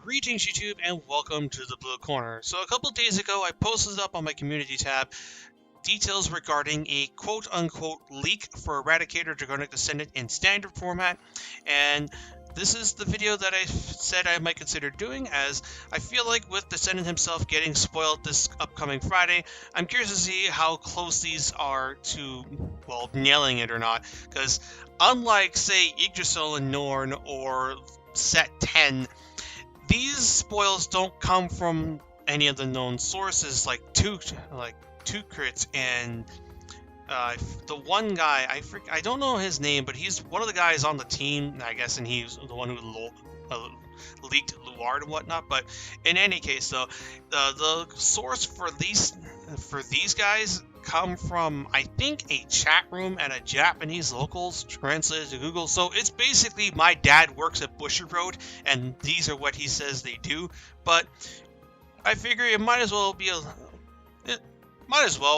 Greetings YouTube and welcome to the Blue Corner. So a couple days ago I posted up on my community tab details regarding a quote-unquote leak for Eradicator Draconic Descendant in standard format, and this is the video that I said I might consider doing, as I feel like with Descendant himself getting spoiled this upcoming Friday, I'm curious to see how close these are to, well, nailing it or not, because unlike, say, Yggdrasil and Norn or Set 10, these spoils don't come from any of the known sources like two crits and the one guy I don't know his name, but he's one of the guys on the team, I guess, and he's the one who leaked Luard and whatnot. But in any case, though, the source for these guys come from, I think, a chat room at a Japanese locals translated to Google. So it's basically my dad works at Bushiroad, and these are what he says they do. But I figure it might as well,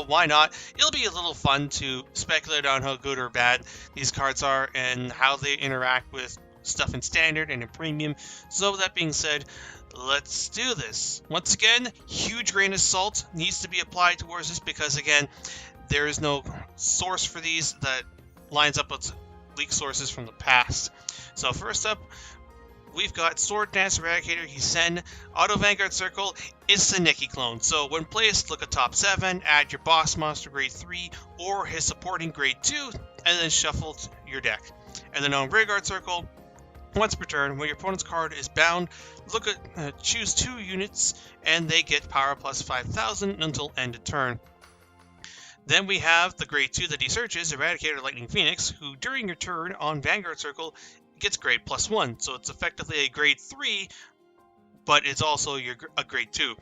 why not? It'll be a little fun to speculate on how good or bad these cards are and how they interact with stuff in standard and in premium. So with that being said, let's do this. Once again, huge grain of salt needs to be applied towards this because, again, there is no source for these that lines up with leak sources from the past. So first up, we've got Sword Dance Eradicator Hisen. Auto Vanguard Circle is the Nikki clone. So when placed, look at top 7, add your boss monster grade 3 or his supporting grade 2, and then shuffle your deck. And then on Rearguard Circle, once per turn, when your opponent's card is bound, look at choose 2 units, and they get power plus 5,000 until end of turn. Then we have the grade 2 that he searches, Eradicator Lightning Phoenix, who during your turn on Vanguard Circle gets grade plus 1, so it's effectively a grade 3, but it's also a grade 2.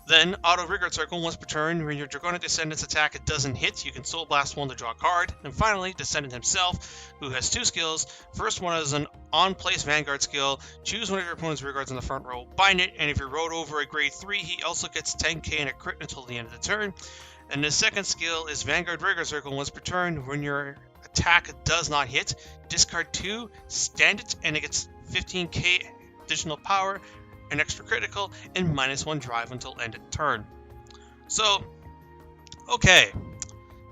Then, Auto Rearguard Circle, once per turn, when your Draconic Descendant's attack doesn't hit, you can Soul Blast 1 to draw a card. And finally, Descendant himself, who has 2 skills. First one is an on-place Vanguard skill. Choose one of your opponent's Rearguards in the front row, bind it, and if you're rode over a grade 3, he also gets 10k and a crit until the end of the turn. And the second skill is Vanguard Rearguard Circle, once per turn, when your attack does not hit, discard 2, stand it, and it gets 15k additional power, an extra critical, and -1 drive until end of turn. So, okay,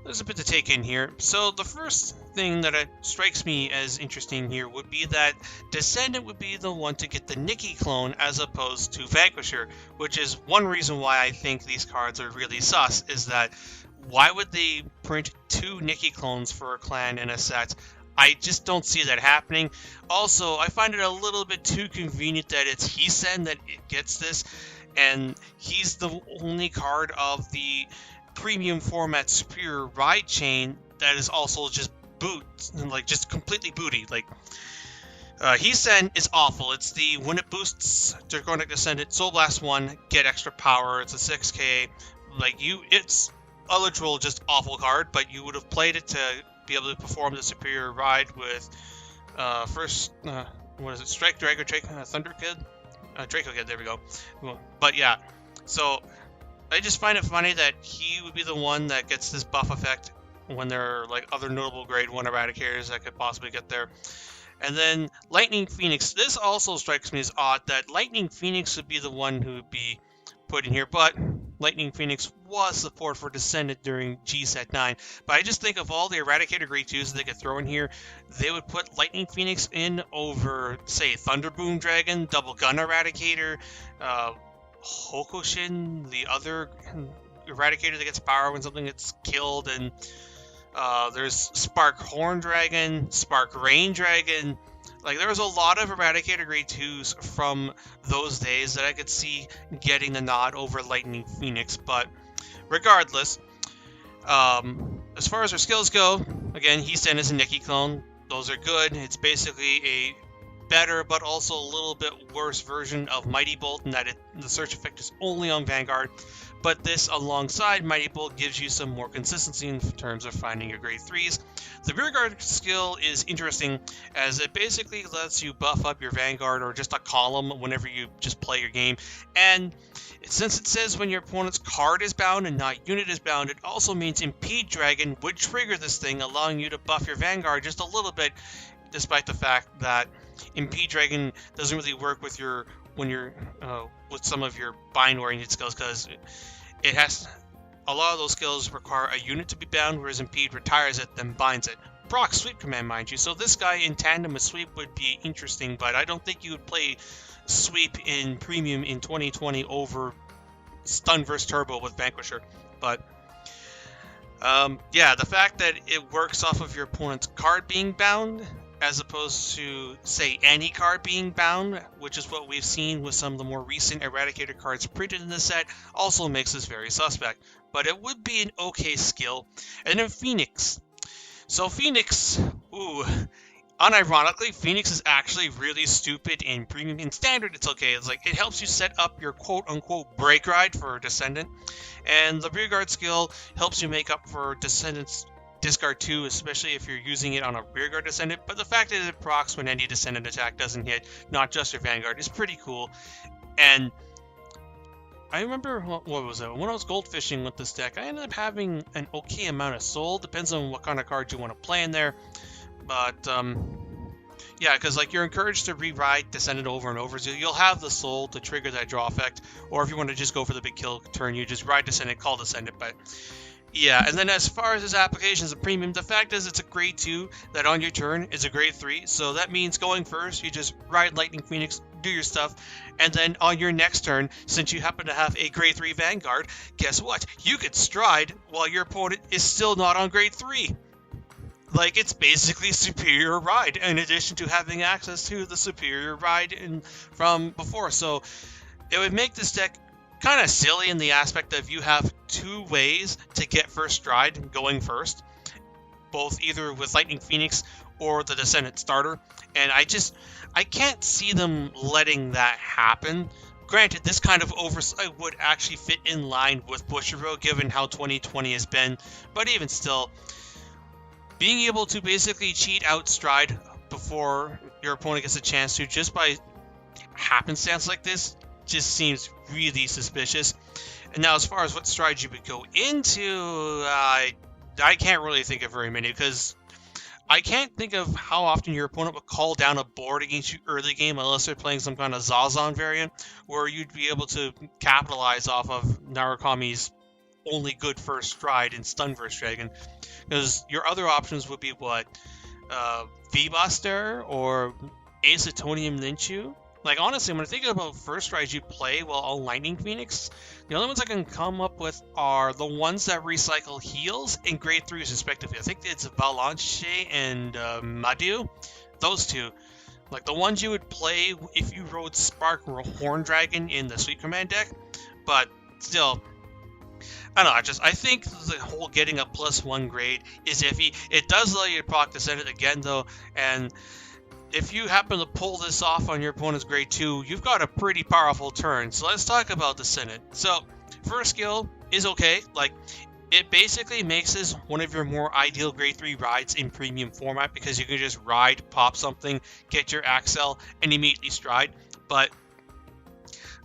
there's a bit to take in here. So the first thing that strikes me as interesting here would be that Descendant would be the one to get the Nikki clone as opposed to Vanquisher, which is one reason why I think these cards are really sus, is that why would they print 2 Nikki clones for a clan in a set? I just don't see that happening. Also, I find it a little bit too convenient that it's Hisen that gets this, and he's the only card of the premium format Superior Ride chain that is also just just completely booty. Like, Hisen is awful. It's the, when it boosts Draconic Descendant, Soul Blast 1, get extra power, it's a 6k, it's a literal just awful card, but you would have played it to be able to perform the Superior Ride with Strike Draco Thunder Kid? Draco Kid, there we go. But yeah, so I just find it funny that he would be the one that gets this buff effect when there are like other notable grade 1 Eradicators that could possibly get there. And then Lightning Phoenix, this also strikes me as odd that Lightning Phoenix would be the one who would be put in here, but Lightning Phoenix was support for Descendant during G-Set 9. But I just think of all the Eradicator grade 2s that they could throw in here, they would put Lightning Phoenix in over, say, Thunderboom Dragon, Double Gun Eradicator, Hokoshin, the other Eradicator that gets power when something gets killed, and there's Spark Horn Dragon, Spark Rain Dragon. Like, there was a lot of Eradicator grade 2s from those days that I could see getting the nod over Lightning Phoenix, but regardless, as far as our skills go, again, Hisen is a Nikki clone. Those are good. It's basically a better but also a little bit worse version of Mighty Bolt in that the search effect is only on Vanguard, but this alongside Mighty Bolt gives you some more consistency in terms of finding your grade 3s. The Rearguard skill is interesting as it basically lets you buff up your Vanguard or just a column whenever you just play your game, and since it says when your opponent's card is bound and not unit is bound, it also means Impede Dragon would trigger this thing, allowing you to buff your Vanguard just a little bit, despite the fact that Impede Dragon doesn't really work with your when you're with some of your bind-oriented skills, because it has a lot of those skills require a unit to be bound, whereas Impede retires it, then binds it. Proc Sweep Command, mind you, so this guy in tandem with Sweep would be interesting, but I don't think you would play Sweep in Premium in 2020 over Stun vs. Turbo with Vanquisher. But yeah, the fact that it works off of your opponent's card being bound, as opposed to, say, any card being bound, which is what we've seen with some of the more recent Eradicator cards printed in the set, also makes this very suspect. But it would be an okay skill. And then Phoenix. So Phoenix, unironically, Phoenix is actually really stupid in Premium. In Standard, it's okay. It's like, it helps you set up your quote-unquote break ride for Descendant. And the Rearguard skill helps you make up for Descendant's Discard 2, especially if you're using it on a Rearguard Descendant. But the fact that it procs when any Descendant attack doesn't hit, not just your Vanguard, is pretty cool. And I remember, what was it? When I was goldfishing with this deck, I ended up having an okay amount of soul. Depends on what kind of cards you want to play in there. But, yeah, because, like, you're encouraged to re-ride Descendant over and over. So you'll have the soul to trigger that draw effect. Or if you want to just go for the big kill turn, you just ride Descendant, call Descendant. But, yeah, and then as far as his applications of Premium, the fact is it's a grade 2 that on your turn is a grade 3. So that means going first, you just ride Lightning Phoenix, do your stuff, and then on your next turn, since you happen to have a grade 3 Vanguard, guess what? You could Stride while your opponent is still not on grade 3. Like, it's basically superior ride, in addition to having access to the superior ride from before. So it would make this deck kind of silly in the aspect of you have two ways to get first Stride going first, both either with Lightning Phoenix or the Descendant starter, and I can't see them letting that happen. Granted, this kind of oversight would actually fit in line with Bushiroad, given how 2020 has been, but even still, being able to basically cheat out Stride before your opponent gets a chance to, just by happenstance like this, just seems really suspicious. And now, as far as what Stride you would go into, I can't really think of very many, because I can't think of how often your opponent would call down a board against you early game, unless they're playing some kind of Zazan variant, where you'd be able to capitalize off of Narukami's only good first Stride in Stun vs. Dragon. Because your other options would be what? V-Buster or Acetonium Ninchu? Like, honestly, when I think about first strides you play while on Lightning Phoenix, the only ones I can come up with are the ones that recycle heals in grade 3s respectively. I think it's Valanche and Madu. Those two. Like, the ones you would play if you rode Spark or Horn Dragon in the Sweep Command deck. But still, I don't know, I think the whole getting a +1 grade is iffy. It does allow you to proc Descendant again, though, and if you happen to pull this off on your opponent's grade 2, you've got a pretty powerful turn. So let's talk about Descendant. So, first skill is okay. Like, it basically makes this one of your more ideal grade 3 rides in Premium format, because you can just ride, pop something, get your Axel, and immediately Stride. But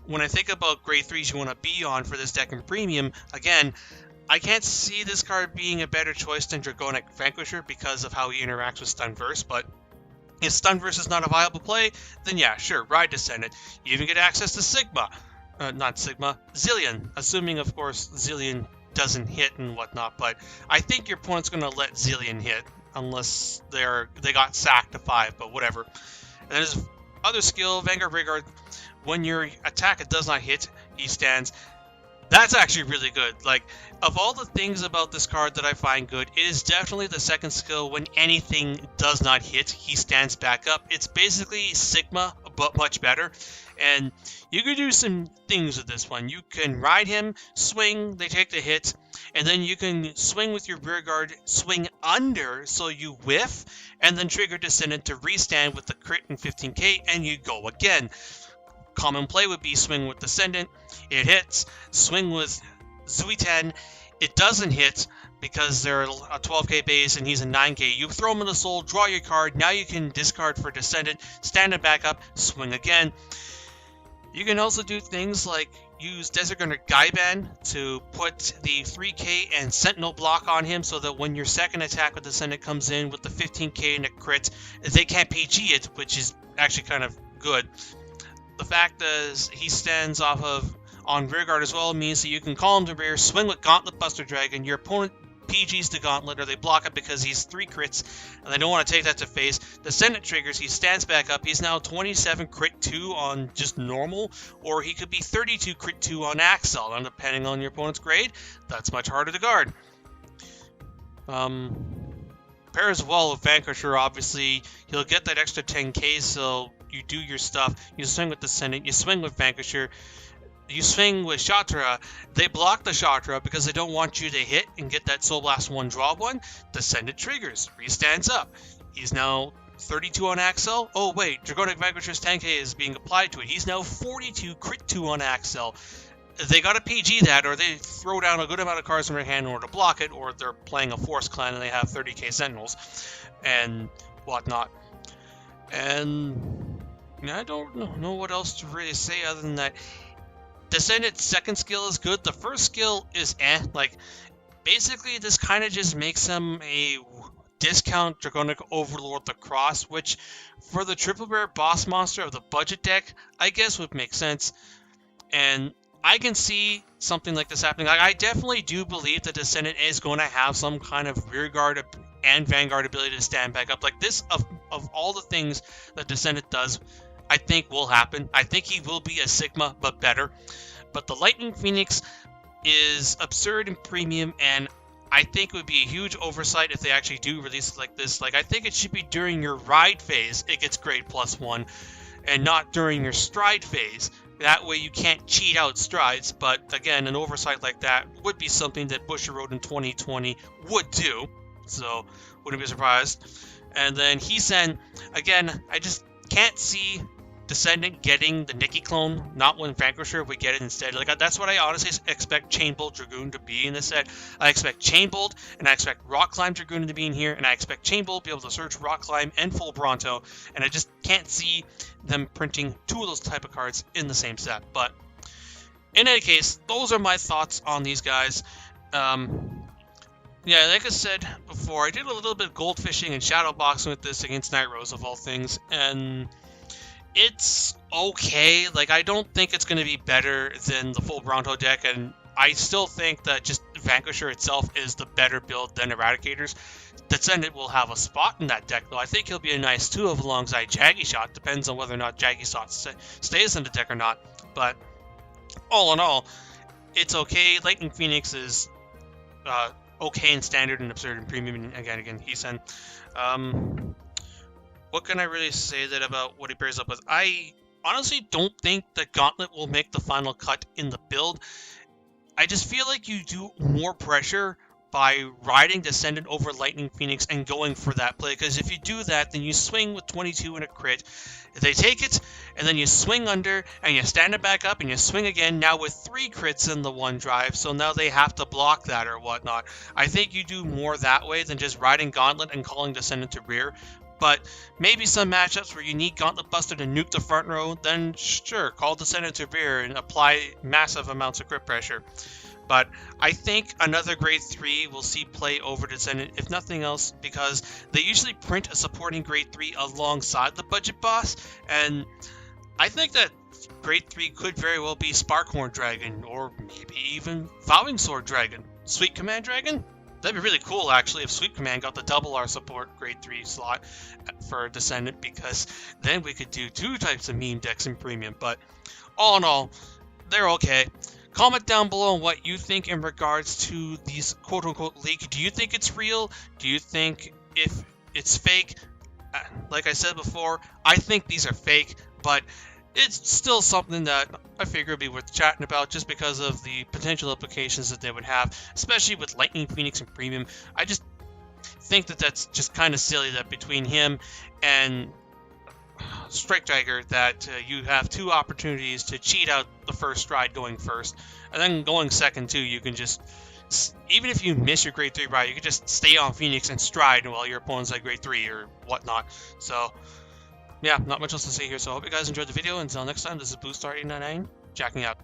when I think about grade 3s you want to be on for this deck in Premium, again, I can't see this card being a better choice than Dragonic Vanquisher because of how he interacts with Stunverse, but if Stunverse is not a viable play, then yeah, sure, ride Descendant. You even get access to Zilean, assuming, of course, Zilean doesn't hit and whatnot, but I think your opponent's going to let Zilean hit, unless they got sacked to 5, but whatever. And then his other skill, Vanguard Rearguard, when your attack does not hit, he stands. That's actually really good. Like, of all the things about this card that I find good, it is definitely the second skill. When anything does not hit, he stands back up. It's basically Sigma, but much better. And you can do some things with this one. You can ride him, swing, they take the hit, and then you can swing with your rear guard, swing under so you whiff, and then trigger Descendant to restand with the crit in 15k, and you go again. Common play would be swing with Descendant, it hits, swing with Zuiten, it doesn't hit because they're a 12k base and he's a 9k. You throw him in the soul, draw your card, now you can discard for Descendant, stand it back up, swing again. You can also do things like use Desert Gunner Gaiban to put the 3k and Sentinel block on him so that when your second attack with Descendant comes in with the 15k and a crit, they can't PG it, which is actually kind of good. the fact is he stands off of on rear guard as well means that you can call him to rear, swing with Gauntlet Buster Dragon, your opponent PGs the Gauntlet, or they block it because he's 3 crits, and they don't want to take that to face. Descendant triggers, he stands back up, he's now 27 crit 2 on just normal, or he could be 32 crit 2 on Axel, and depending on your opponent's grade, that's much harder to guard. Pairs well with Vanquisher, obviously, he'll get that extra 10k, so you do your stuff, you swing with Descendant, you swing with Vanquisher, you swing with Shatra. They block the Shatra because they don't want you to hit and get that Soul Blast 1 draw 1. Descendant triggers. He stands up. He's now 32 on Axel. Oh wait, Dragonic Vanquisher's 10k is being applied to it. He's now 42 crit 2 on Axel. They gotta PG that, or they throw down a good amount of cards from their hand in order to block it, or they're playing a Force Clan and they have 30k Sentinels and whatnot. And I don't know what else to really say other than that. Descendant's second skill is good. The first skill is like, basically this kind of just makes him a discount Dragonic Overlord the Cross, which for the triple rare boss monster of the budget deck, I guess would make sense. And I can see something like this happening. Like, I definitely do believe that Descendant is going to have some kind of rear guard and vanguard ability to stand back up. Like this, of all the things that Descendant does, I think will happen. I think he will be a Sigma, but better. But the Lightning Phoenix is absurd in premium, and I think it would be a huge oversight if they actually do release it like this. Like, I think it should be during your ride phase, it gets grade +1, and not during your stride phase. That way you can't cheat out strides, but again, an oversight like that would be something that Bushiroad in 2020 would do, so wouldn't be surprised. And then Heisen, again, I just can't see Descendant getting the Nikki clone, not when Vanquisher would get it instead. Like, that's what I honestly expect Chainbolt Dragoon to be in this set. I expect Chainbolt, and I expect Rock Climb Dragoon to be in here, and I expect Chainbolt to be able to search Rock Climb and Full Bronto, and I just can't see them printing 2 of those type of cards in the same set. But in any case, those are my thoughts on these guys. Yeah, like I said before, I did a little bit of gold fishing and shadow boxing with this against Night Rose of all things, and it's okay. Like, I don't think it's going to be better than the Full Bronto deck, and I still think that just Vanquisher itself is the better build than Eradicators. Descendant will have a spot in that deck, though. I think he'll be a nice 2 of alongside Jaggy Shot. Depends on whether or not Jaggy Shot stays in the deck or not. But all in all, it's okay. Lightning Phoenix is okay in standard and absurd and premium. And again, Heisen. What can I really say that about what he pairs up with? I honestly don't think that Gauntlet will make the final cut in the build. I just feel like you do more pressure by riding Descendant over Lightning Phoenix and going for that play, because if you do that, then you swing with 22 and a crit. They take it, and then you swing under, and you stand it back up, and you swing again, now with 3 crits in the 1 drive, so now they have to block that or whatnot. I think you do more that way than just riding Gauntlet and calling Descendant to rear. But maybe some matchups where you need Gauntlet Buster to nuke the front row, then sure, call Descendant to rear and apply massive amounts of crit pressure. But I think another grade 3 will see play over Descendant, if nothing else, because they usually print a supporting grade 3 alongside the budget boss, and I think that grade 3 could very well be Sparkhorn Dragon, or maybe even Vowing Sword Dragon. Sweet Command Dragon? That'd be really cool, actually, if Sweet Command got the double R support grade 3 slot for Descendant, because then we could do 2 types of meme decks in premium. But all in all, they're okay. Comment down below on what you think in regards to these quote-unquote leak. Do you think it's real? Do you think if it's fake? Like I said before, I think these are fake, but it's still something that I figure would be worth chatting about just because of the potential implications that they would have, especially with Lightning Phoenix and Premium. I just think that that's just kind of silly that between him and Strike Dagger that you have 2 opportunities to cheat out the first stride going first, and then going second too, you can just, even if you miss your grade 3 ride, you can just stay on Phoenix and stride while your opponent's at grade 3 or whatnot. So yeah, not much else to say here, so I hope you guys enjoyed the video. Until next time, this is BlueStar899, jacking out.